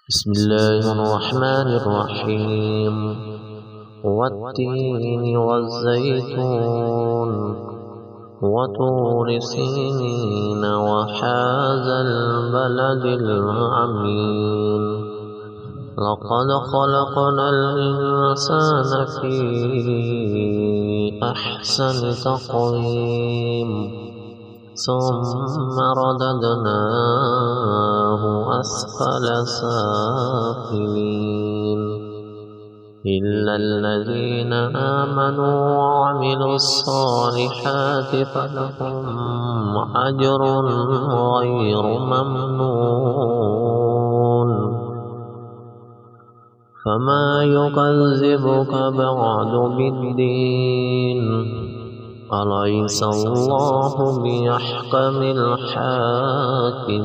بسم الله الرحمن الرحيم والتين والزيتون وطور سينين وهذا البلد الأمين لقد خلقنا الإنسان في أحسن تقويم ثم رددناه أسفل سافلين إلا الذين آمنوا وعملوا الصالحات فلهم أجر غير ممنون فما يكذبك بعد بالدين أليس الله بأحكم الحاكمين